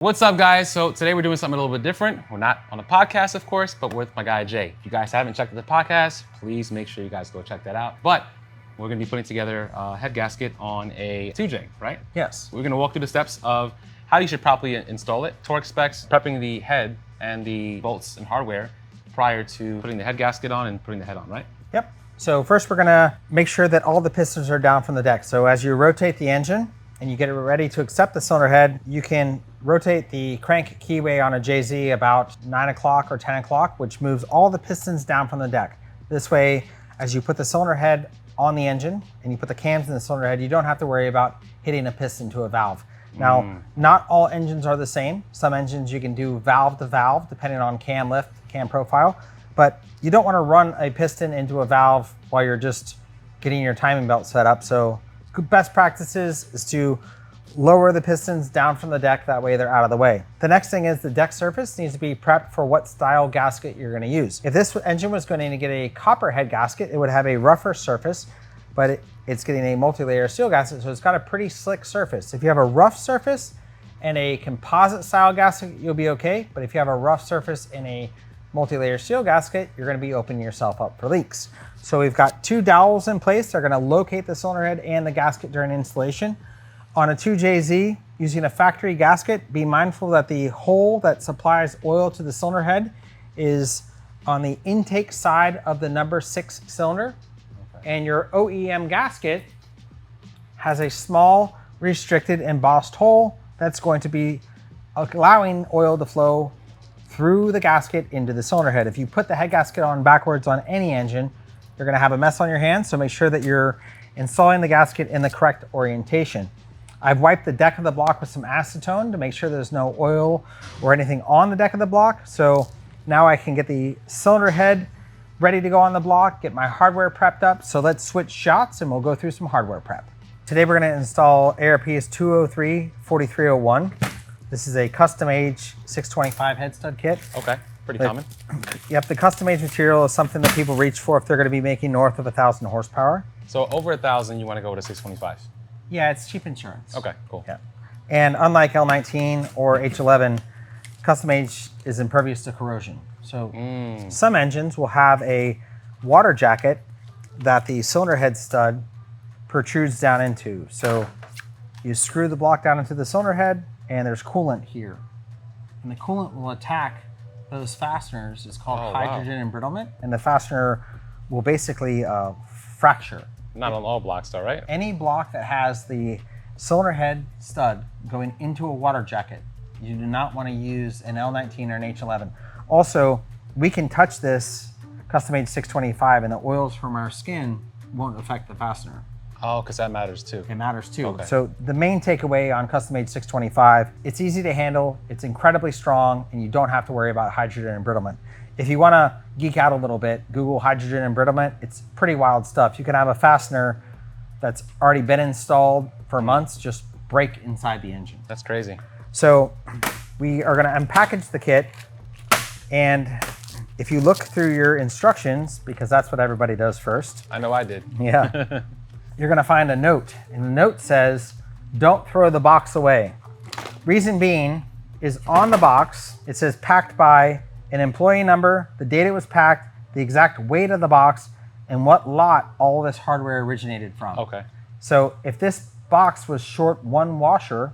What's up, guys? So today we're doing something a little bit different. We're not on a podcast, of course, but with my guy, Jay. If you guys haven't checked out the podcast, please make sure you guys go check that out. But we're gonna be putting together a head gasket on a 2J, right? Yes. We're gonna walk through the steps of how you should properly install it, torque specs, prepping the head and the bolts and hardware prior to putting the head gasket on and putting the head on, right? Yep. So first we're gonna make sure that all the pistons are down from the deck. So as you rotate the engine and you get it ready to accept the cylinder head, you can rotate the crank keyway on a JZ about 9 o'clock or 10 o'clock, which moves all the pistons down from the deck. This way, as you put the cylinder head on the engine and you put the cams in the cylinder head, you don't have to worry about hitting a piston to a valve. Now, not all engines are the same. Some engines you can do valve to valve, depending on cam lift, cam profile, but you don't want to run a piston into a valve while you're just getting your timing belt set up. So best practices is to lower the pistons down from the deck, that way they're out of the way. The next thing is the deck surface needs to be prepped for what style gasket you're gonna use. If this engine was going to get a copper head gasket, it would have a rougher surface, but it's getting a multi-layer steel gasket, so it's got a pretty slick surface. If you have a rough surface and a composite style gasket, you'll be okay, but if you have a rough surface and a multi-layer steel gasket, you're gonna be opening yourself up for leaks. So we've got two dowels in place. They're gonna locate the cylinder head and the gasket during installation. On a 2JZ, using a factory gasket, be mindful that the hole that supplies oil to the cylinder head is on the intake side of the number 6 cylinder. Okay. And your OEM gasket has a small restricted embossed hole that's going to be allowing oil to flow through the gasket into the cylinder head. If you put the head gasket on backwards on any engine, you're gonna have a mess on your hands, so make sure that you're installing the gasket in the correct orientation. I've wiped the deck of the block with some acetone to make sure there's no oil or anything on the deck of the block. So now I can get the cylinder head ready to go on the block, get my hardware prepped up. So let's switch shots and we'll go through some hardware prep. Today we're gonna install ARP's 203-4301. This is a custom age 625 head stud kit. Okay, pretty common. Yep, the custom age material is something that people reach for if they're gonna be making north of 1,000 horsepower. So over 1,000, you wanna go with a 625? Yeah, it's cheap insurance. Okay, cool. Yeah. And unlike L19 or H11, custom age is impervious to corrosion. So some engines will have a water jacket that the cylinder head stud protrudes down into. So you screw the block down into the cylinder head and there's coolant here. And the coolant will attack those fasteners. It's called hydrogen embrittlement. And the fastener will basically fracture. Not on all blocks though, right? Any block that has the cylinder head stud going into a water jacket, you do not want to use an L19 or an H11. Also, we can touch this custom age 625 and the oils from our skin won't affect the fastener. Oh, because that matters too. It matters too. Okay. So the main takeaway on custom age 625, it's easy to handle, it's incredibly strong, and you don't have to worry about hydrogen embrittlement. If you want to geek out a little bit, Google hydrogen embrittlement. It's pretty wild stuff. You can have a fastener that's already been installed for months just break inside the engine. That's crazy. So we are going to unpackage the kit, and if you look through your instructions, because that's what everybody does first. I know I did. Yeah. You're going to find a note, and the note says, "Don't throw the box away." Reason being is on the box, it says packed by an employee number, the date it was packed, the exact weight of the box, and what lot all this hardware originated from. Okay. So if this box was short one washer,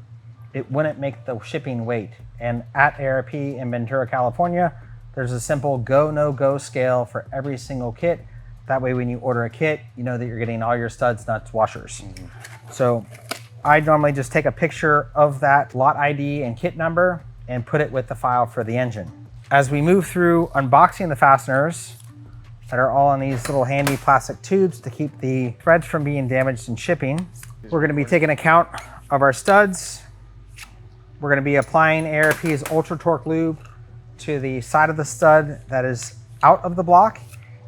it wouldn't make the shipping weight. And at ARP in Ventura, California, there's a simple go, no go scale for every single kit. That way when you order a kit, you know that you're getting all your studs, nuts, washers. So I normally just take a picture of that lot ID and kit number and put it with the file for the engine. As we move through unboxing the fasteners that are all in these little handy plastic tubes to keep the threads from being damaged in shipping, we're going to be taking account of our studs. We're going to be applying ARP's Ultra Torque Lube to the side of the stud that is out of the block,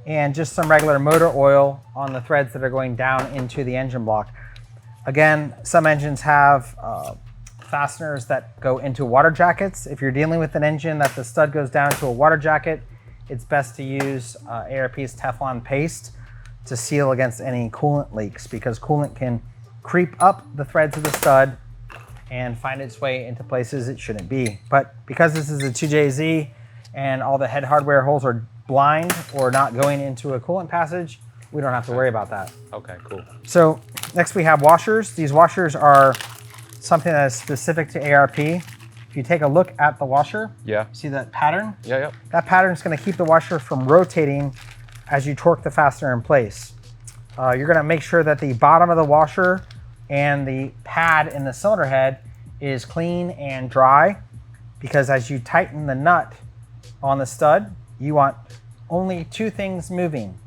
and just some regular motor oil on the threads that are going down into the engine block. Again, some engines have fasteners that go into water jackets. If you're dealing with an engine that the stud goes down to a water jacket, it's best to use ARP's Teflon paste to seal against any coolant leaks, because coolant can creep up the threads of the stud and find its way into places it shouldn't be. But because this is a 2JZ and all the head hardware holes are blind or not going into a coolant passage, we don't have to worry about that. Okay, cool. So next we have washers. These washers are something that is specific to ARP. If you take a look at the washer, see that pattern? Yeah. That pattern is going to keep the washer from rotating as you torque the fastener in place. You're going to make sure that the bottom of the washer and the pad in the cylinder head is clean and dry, because as you tighten the nut on the stud, you want only two things moving.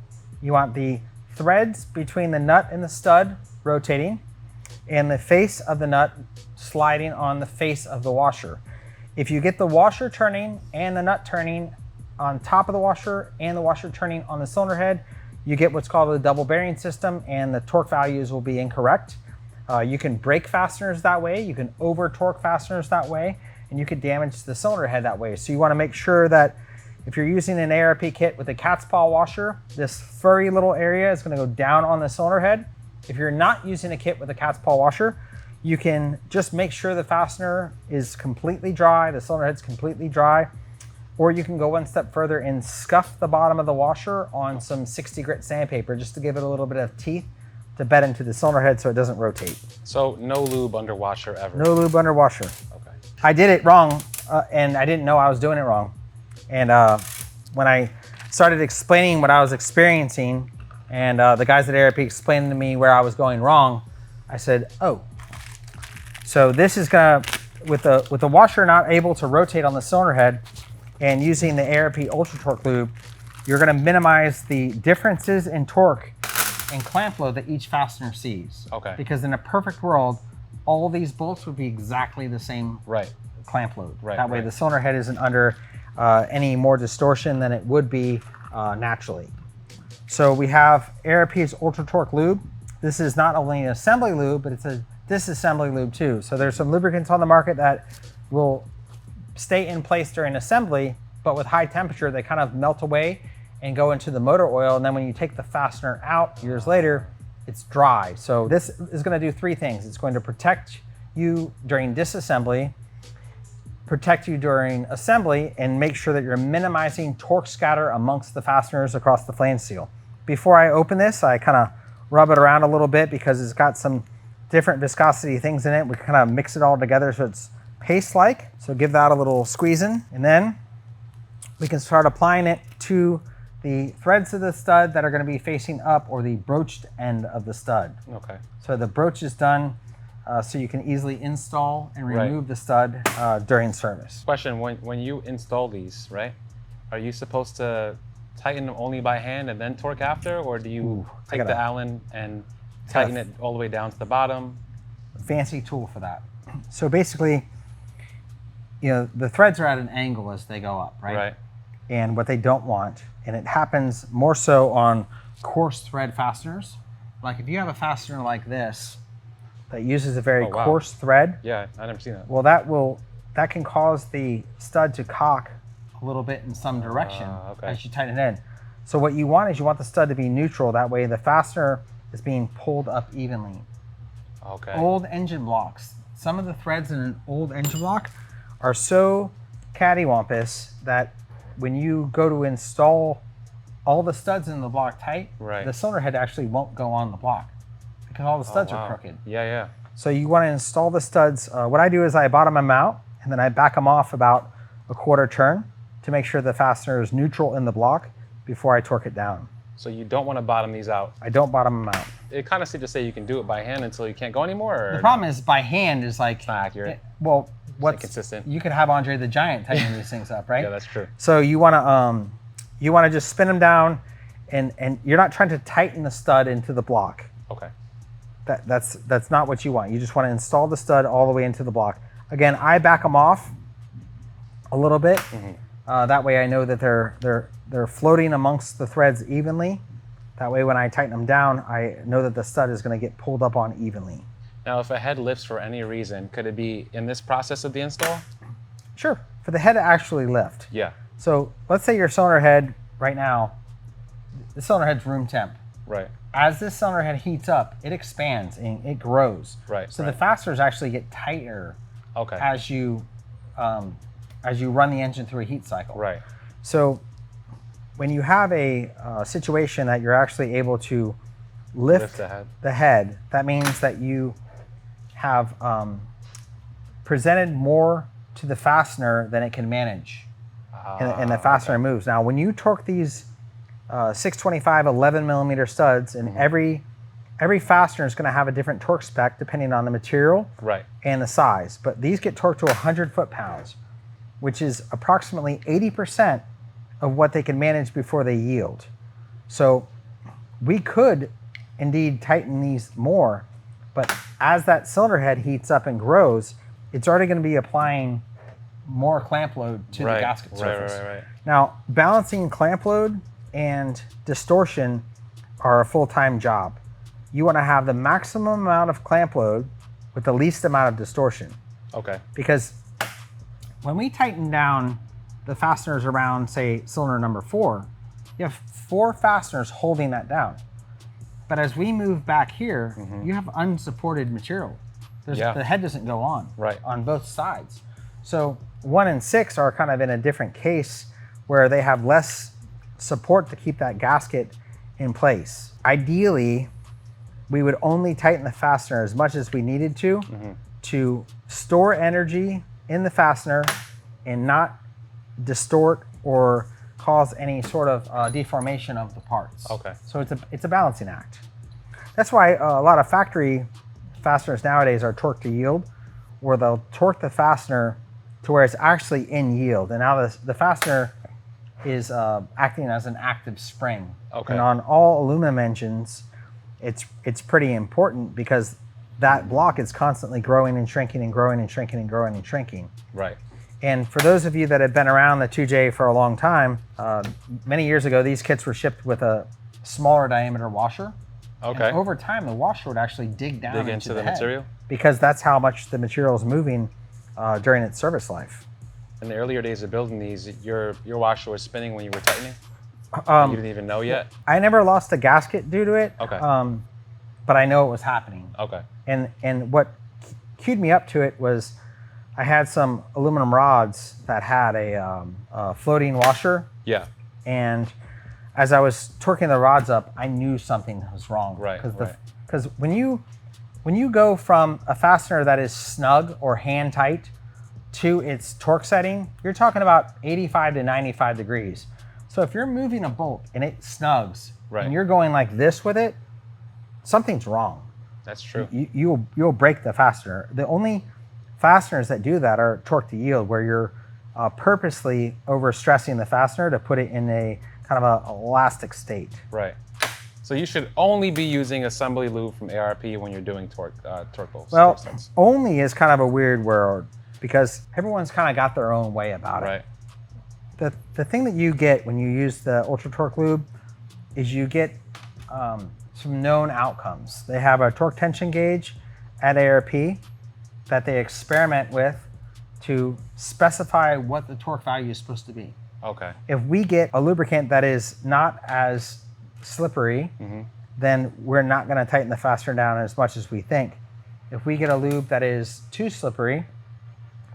You want the threads between the nut and the stud rotating, and the face of the nut sliding on the face of the washer. If you get the washer turning and the nut turning on top of the washer and the washer turning on the cylinder head, you get what's called a double bearing system, and the torque values will be incorrect. You can break fasteners that way, you can over torque fasteners that way, and you could damage the cylinder head that way. So you want to make sure that if you're using an ARP kit with a cat's paw washer, this furry little area is going to go down on the cylinder head. If you're not using a kit with a cat's paw washer, you can just make sure the fastener is completely dry, the cylinder head's completely dry, or you can go one step further and scuff the bottom of the washer on some 60 grit sandpaper just to give it a little bit of teeth to bed into the cylinder head so it doesn't rotate. So no lube under washer ever? No lube under washer. Okay. I did it wrong, and I didn't know I was doing it wrong. And when I started explaining what I was experiencing, and the guys at ARP explained to me where I was going wrong, I said, oh. So this is gonna, with the washer not able to rotate on the cylinder head and using the ARP Ultra Torque Lube, you're gonna minimize the differences in torque and clamp load that each fastener sees. Okay. Because in a perfect world, all these bolts would be exactly the same clamp load. That way the cylinder head isn't under any more distortion than it would be naturally. So we have ARP's Ultra Torque Lube. This is not only an assembly lube, but it's a disassembly lube too. So there's some lubricants on the market that will stay in place during assembly, but with high temperature, they kind of melt away and go into the motor oil. And then when you take the fastener out years later, it's dry. So this is going to do three things. It's going to protect you during disassembly, protect you during assembly, and make sure that you're minimizing torque scatter amongst the fasteners across the flange seal. Before I open this, I kind of rub it around a little bit because it's got some different viscosity things in it. We kind of mix it all together so it's paste-like. So give that a little squeezing, and then we can start applying it to the threads of the stud that are going to be facing up, or the broached end of the stud. Okay. So the broach is done so you can easily install and remove the stud during service. Question, when you install these, right, are you supposed to tighten them only by hand and then torque after, or do you take the Allen and tighten it all the way down to the bottom? Fancy tool for that. So basically, you know, the threads are at an angle as they go up, right? And what they don't want, and it happens more so on coarse thread fasteners. Like if you have a fastener like this that uses a very coarse thread. Yeah, I've never seen that. Well, that can cause the stud to cock a little bit in some direction as you tighten it in. So what you want is you want the stud to be neutral. That way the fastener is being pulled up evenly. Okay. Old engine blocks. Some of the threads in an old engine block are so cattywampus that when you go to install all the studs in the block tight, the cylinder head actually won't go on the block because all the studs are crooked. Yeah. So you want to install the studs. What I do is I bottom them out and then I back them off about a quarter turn to make sure the fastener is neutral in the block before I torque it down. So you don't want to bottom these out? I don't bottom them out. It kind of seems to say you can do it by hand until you can't go anymore? Or the problem is by hand is like... It's not accurate. Well, what's consistent? You could have Andre the Giant tightening these things up, right? Yeah, that's true. So you want to just spin them down, and you're not trying to tighten the stud into the block. Okay. That's not what you want. You just want to install the stud all the way into the block. Again, I back them off a little bit. That way I know that they're floating amongst the threads evenly. That way when I tighten them down, I know that the stud is going to get pulled up on evenly. Now, if a head lifts for any reason, could it be in this process of the install? Sure. For the head to actually lift. Yeah. So let's say your cylinder head right now, the cylinder head's room temp. Right. As this cylinder head heats up, it expands and it grows. Right. So the fasteners actually get tighter Okay. as you run the engine through a heat cycle. Right. So when you have a situation that you're actually able to lift the head, that means that you have presented more to the fastener than it can manage, and the fastener moves. Now, when you torque these 625 11 millimeter studs, and every fastener is going to have a different torque spec depending on the material and the size, but these get torqued to 100 foot-pounds, which is approximately 80% of what they can manage before they yield. So we could indeed tighten these more, but as that cylinder head heats up and grows, it's already going to be applying more clamp load to the gasket surface. Now, balancing clamp load and distortion are a full-time job. You want to have the maximum amount of clamp load with the least amount of distortion. Okay. Because when we tighten down the fasteners around, say, cylinder number 4, you have 4 fasteners holding that down. But as we move back here, you have unsupported material. The head doesn't go on on both sides. So 1 and 6 are kind of in a different case where they have less support to keep that gasket in place. Ideally, we would only tighten the fastener as much as we needed to store energy in the fastener and not distort or cause any sort of deformation of the parts. Okay. So it's a balancing act. That's why a lot of factory fasteners nowadays are torque to yield, where they'll torque the fastener to where it's actually in yield. And now the fastener is acting as an active spring. Okay. And on all aluminum engines, it's pretty important because that block is constantly growing and shrinking and growing and shrinking and growing and shrinking. Right. And for those of you that have been around the 2J for a long time, many years ago, these kits were shipped with a smaller diameter washer. Okay. And over time, the washer would actually dig down into the material, because that's how much the material is moving during its service life. In the earlier days of building these, your washer was spinning when you were tightening? You didn't even know yet? I never lost a gasket due to it. Okay. But I know it was happening. Okay. And what cued me up to it was I had some aluminum rods that had a floating washer. Yeah. And as I was torquing the rods up, I knew something was wrong. Right. Because when you go from a fastener that is snug or hand tight to its torque setting, you're talking about 85 to 95 degrees. So if you're moving a bolt and it snugs, and you're going like this with it, something's wrong. That's true. You'll break the fastener. The only fasteners that do that are torque to yield, where you're purposely overstressing the fastener to put it in a kind of a elastic state. Right. So you should only be using assembly lube from ARP when you're doing torque bolts. Well, only is kind of a weird word because everyone's kind of got their own way about it. The thing that you get when you use the Ultra Torque Lube is you get some known outcomes. They have a torque tension gauge at ARP that they experiment with to specify what the torque value is supposed to be. Okay. If we get a lubricant that is not as slippery, then we're not going to tighten the fastener down as much as we think. If we get a lube that is too slippery,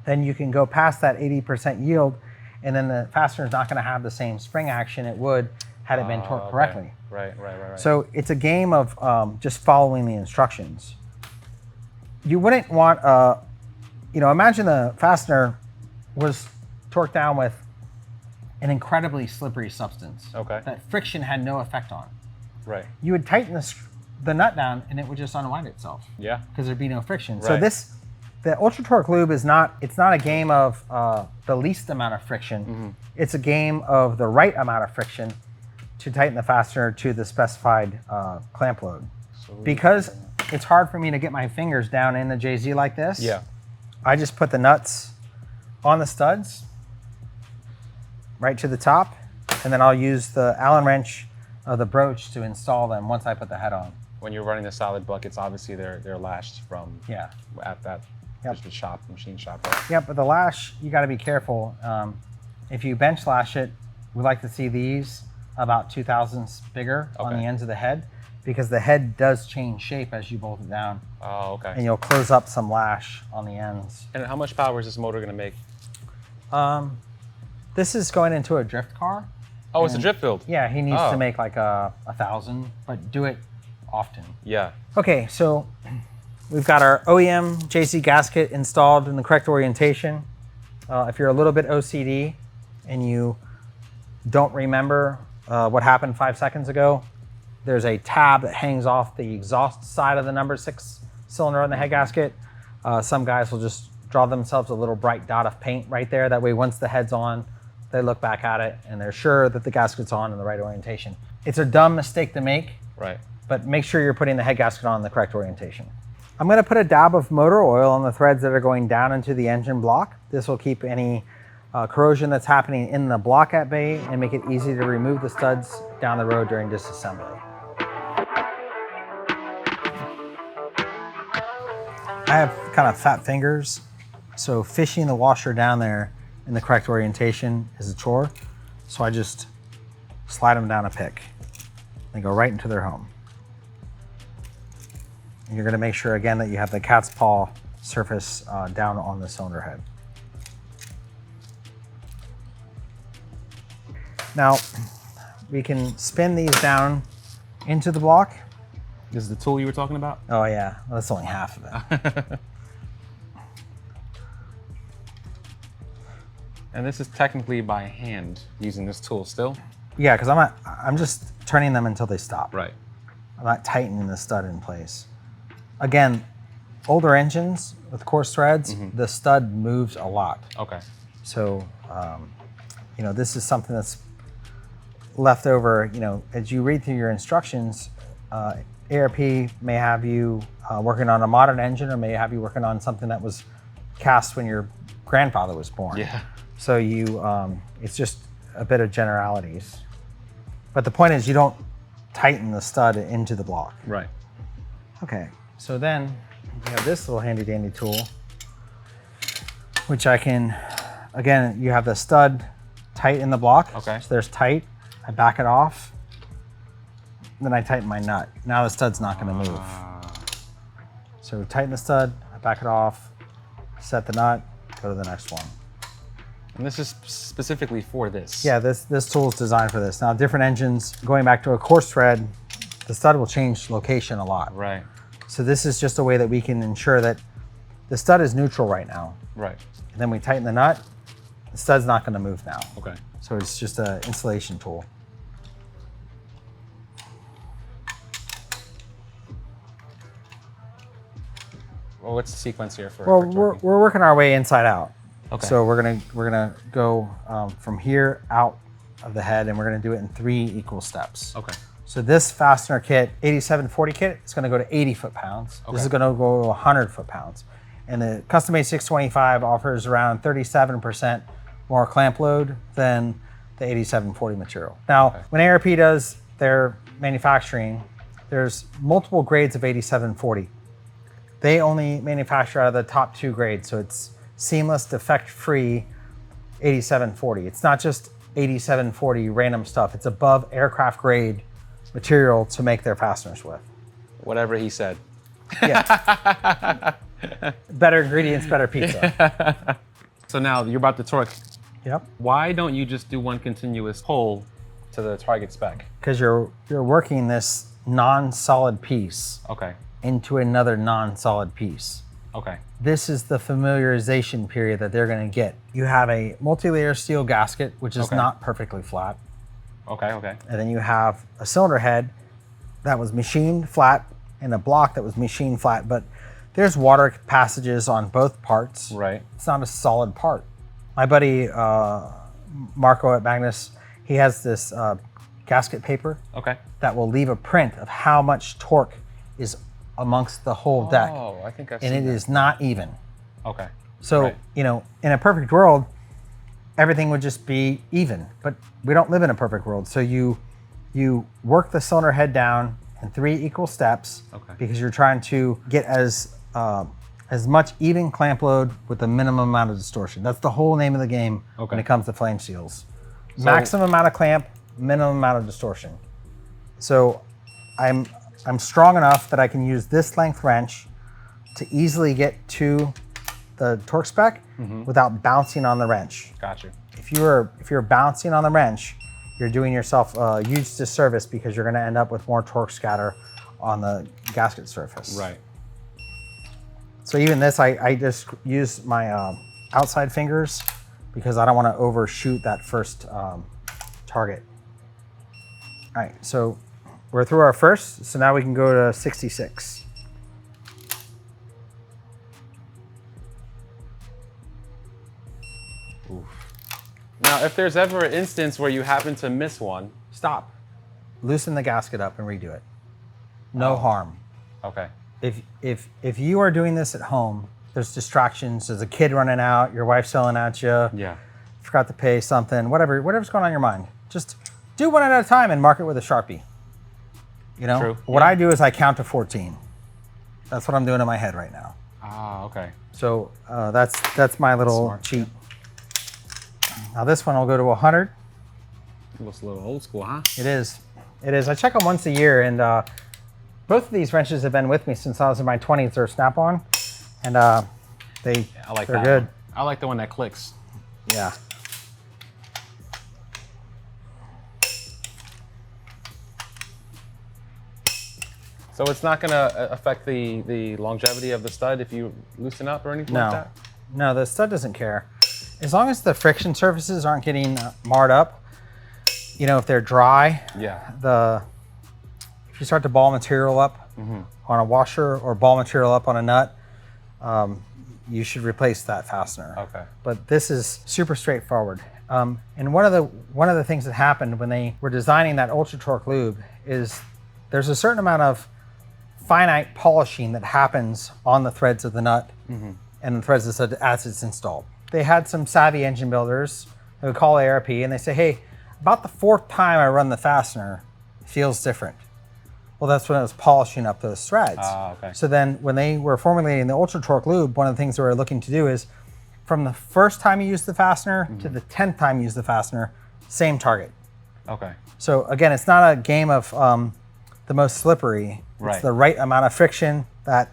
then you can go past that 80% yield, and then the fastener is not going to have the same spring action it would had it been torqued correctly. Right. So it's a game of just following the instructions. You wouldn't want, imagine the fastener was torqued down with an incredibly slippery substance that friction had no effect on. Right. You would tighten the nut down and it would just unwind itself. Yeah. Because there'd be no friction. Right. So the Ultra Torque Lube is not a game of the least amount of friction. It's a game of the right amount of friction to tighten the fastener to the specified clamp load. Because it's hard for me to get my fingers down in the JZ like this, I just put the nuts on the studs right to the top, and then I'll use the Allen wrench of the broach to install them once I put the head on. When you're running the solid buckets, obviously they're lashed from at that machine shop. Right? Yep, but the lash, you got to be careful. If you bench lash it, we like to see these about 2 thousandths bigger on the ends of the head. because the head does change shape as you bolt it down. Oh, okay. And you'll close up some lash on the ends. And how much power is this motor gonna make? This is going into a drift car. Oh, it's a drift build. Yeah, he needs to make like 1,000, but do it often. Yeah. Okay, so we've got our OEM JZ gasket installed in the correct orientation. If you're a little bit OCD and you don't remember what happened 5 seconds ago, there's a tab that hangs off the exhaust side of the number 6 cylinder on the head gasket. Some guys will just draw themselves a little bright dot of paint right there. That way, once the head's on, they look back at it and they're sure that the gasket's on in the right orientation. It's a dumb mistake to make, right? But make sure you're putting the head gasket on in the correct orientation. I'm gonna put a dab of motor oil on the threads that are going down into the engine block. This will keep any corrosion that's happening in the block at bay and make it easy to remove the studs down the road during disassembly. I have kind of fat fingers, so fishing the washer down there in the correct orientation is a chore. So I just slide them down a pick. They go right into their home. And you're gonna make sure again that you have the cat's paw surface down on the cylinder head. Now, we can spin these down into the block. This is the tool you were talking about? Oh yeah, well, that's only half of it. And this is technically by hand using this tool still? Yeah, because I'm just turning them until they stop. Right. I'm not tightening the stud in place. Again, older engines with coarse threads, the stud moves a lot. Okay. So, you know, this is something that's left over, you know, as you read through your instructions, ARP may have you working on a modern engine or may have you working on something that was cast when your grandfather was born. Yeah. So you, it's just a bit of generalities. But the point is you don't tighten the stud into the block. Right. Okay, so then you have this little handy dandy tool, which I can, again, you have the stud tight in the block. Okay. So there's tight, I back it off, then I tighten my nut. Now the stud's not gonna move. So tighten the stud, I back it off, set the nut, go to the next one. And this is specifically for this? Yeah, this tool is designed for this. Now different engines, going back to a coarse thread, the stud will change location a lot. Right. So this is just a way that we can ensure that the stud is neutral right now. Right. And then we tighten the nut, the stud's not gonna move now. Okay. So it's just an installation tool. Well, what's the sequence here for? Well, we're working our way inside out. Okay. So we're gonna go from here out of the head, and we're gonna do it in 3 equal steps. Okay. So this fastener kit, 8740 kit, is gonna go to 80 foot-pounds. Okay. This is gonna go to 100 foot-pounds. And the custom-made 625 offers around 37% more clamp load than the 8740 material. Now, when ARP does their manufacturing, there's multiple grades of 8740. They only manufacture out of the top 2 grades, so it's seamless, defect-free 8740. It's not just 8740 random stuff. It's above aircraft grade material to make their fasteners with. Whatever he said. Yeah. Better ingredients, better pizza. So now you're about to torque. Yep. Why don't you just do one continuous pull to the target spec? Because you're working this non-solid piece Okay. into another non-solid piece. Okay. This is the familiarization period that they're gonna get. You have a multi-layer steel gasket, which is not perfectly flat. Okay, okay. And then you have a cylinder head that was machined flat and a block that was machined flat, but there's water passages on both parts. Right. It's not a solid part. My buddy, Marco at Magnus, he has this gasket paper Okay. that will leave a print of how much torque is amongst the whole deck. Oh, I think I've And seen it that. is not even. Okay. So, Right. you know, in a perfect world, everything would just be even, but we don't live in a perfect world. So you work the cylinder head down in 3 equal steps because you're trying to get as much even clamp load with the minimum amount of distortion. That's the whole name of the game when it comes to flame seals. Maximum amount of clamp, minimum amount of distortion. So I'm I'm strong enough that I can use this length wrench to easily get to the torque spec without bouncing on the wrench. Gotcha. If you're bouncing on the wrench, you're doing yourself a huge disservice because you're gonna end up with more torque scatter on the gasket surface. Right. So even this, I just use my outside fingers because I don't wanna overshoot that first target. All right, so we're through our first, so now we can go to 66. Oof. Now, if there's ever an instance where you happen to miss one, Stop. Loosen the gasket up and redo it. No harm. okay. If you are doing this at home, there's distractions. There's a kid running out. Your wife's yelling at you. Yeah. Forgot to pay something. Whatever's going on in your mind. Just do one at a time and mark it with a Sharpie. You know. True. What I do is I count to 14. That's what I'm doing in my head right now. Ah, okay. So that's my little Smart. cheat. Now this one will go to 100. Looks a little old school, huh? It is. It is. I check them once a year, and both of these wrenches have been with me since I was in my 20s. They're Snap-on, and I like they're that good. one. I like the one that clicks. Yeah. So it's not gonna affect the longevity of the stud if you loosen up or anything like that? No, the stud doesn't care. As long as the friction surfaces aren't getting marred up, you know, if they're dry, Yeah. if you start to ball material up on a washer or ball material up on a nut, you should replace that fastener. Okay. But this is super straightforward. And one of the things that happened when they were designing that Ultra Torque lube is there's a certain amount of finite polishing that happens on the threads of the nut and the threads of the stud as it's installed. They had some savvy engine builders who would call ARP and they say, hey, about the 4th time I run the fastener, it feels different. Well, that's when it was polishing up those threads. Okay. So then when they were formulating the Ultra Torque lube, one of the things they were looking to do is from the first time you use the fastener to the 10th time you use the fastener, same target. Okay. So again, it's not a game of the most slippery. Right. It's the right amount of friction that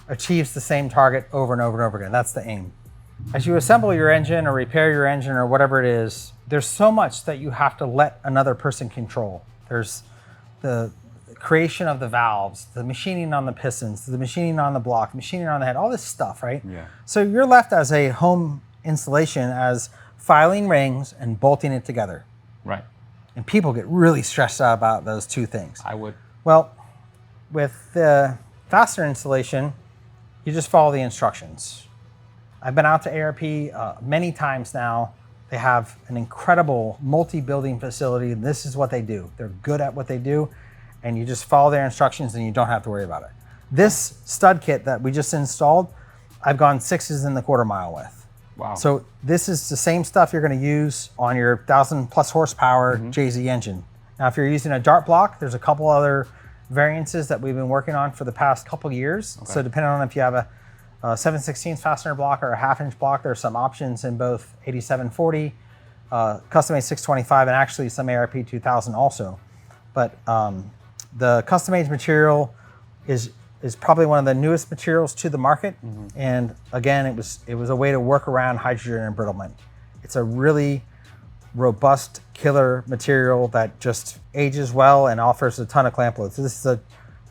achieves the same target over and over and over again. That's the aim. As you assemble your engine or repair your engine or whatever it is, there's so much that you have to let another person control. There's the creation of the valves, the machining on the pistons, the machining on the block, the machining on the head, all this stuff, right? Yeah. So you're left as a home installation as filing rings and bolting it together. Right. And people get really stressed out about those two things. I would. Well, with the fastener installation, you just follow the instructions. I've been out to ARP many times now. They have an incredible multi-building facility. This is what they do. They're good at what they do, and you just follow their instructions and you don't have to worry about it. This stud kit that we just installed, I've gone 6s in the quarter mile with. Wow. So this is the same stuff you're gonna use on your 1,000+ horsepower JZ engine. Now, if you're using a dart block, there's a couple other variances that we've been working on for the past couple years. Okay. So depending on if you have a 7/16 fastener block or a 1/2-inch block, there's some options in both 8740, custom made 625, and actually some ARP 2000 also. But the custom made material is probably one of the newest materials to the market. And again, it was a way to work around hydrogen embrittlement. It's a really robust killer material that just ages well and offers a ton of clamp load. So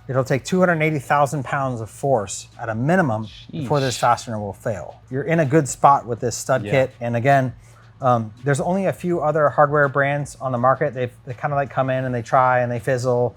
it'll take 280,000 pounds of force at a minimum before this fastener will fail. You're in a good spot with this stud kit. And again, there's only a few other hardware brands on the market. They kind of like come in and they try and they fizzle.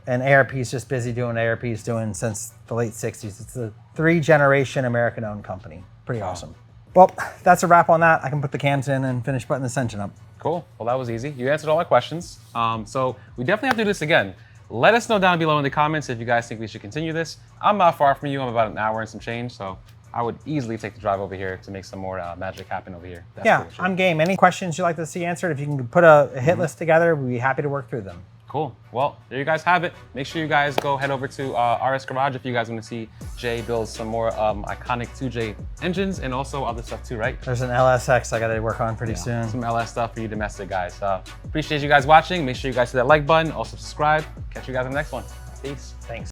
And ARP is just busy doing what ARP is doing since the late 60s. It's a 3-generation American-owned company. Pretty awesome. Well, that's a wrap on that. I can put the cams in and finish putting this engine up. Cool. Well, that was easy. You answered all my questions. So we definitely have to do this again. Let us know down below in the comments if you guys think we should continue this. I'm not far from you. I'm about an hour and some change, so I would easily take the drive over here to make some more magic happen over here. That's yeah, sure. I'm game. Any questions you'd like to see answered, if you can put a hit list together, we'd be happy to work through them. Cool. Well, there you guys have it. Make sure you guys go head over to RS Garage if you guys want to see Jay build some more iconic 2J engines and also other stuff too, right? There's an LSX I got to work on pretty soon. Some LS stuff for you domestic guys. Appreciate you guys watching. Make sure you guys hit that like button. Also subscribe. Catch you guys on the next one. Peace. Thanks.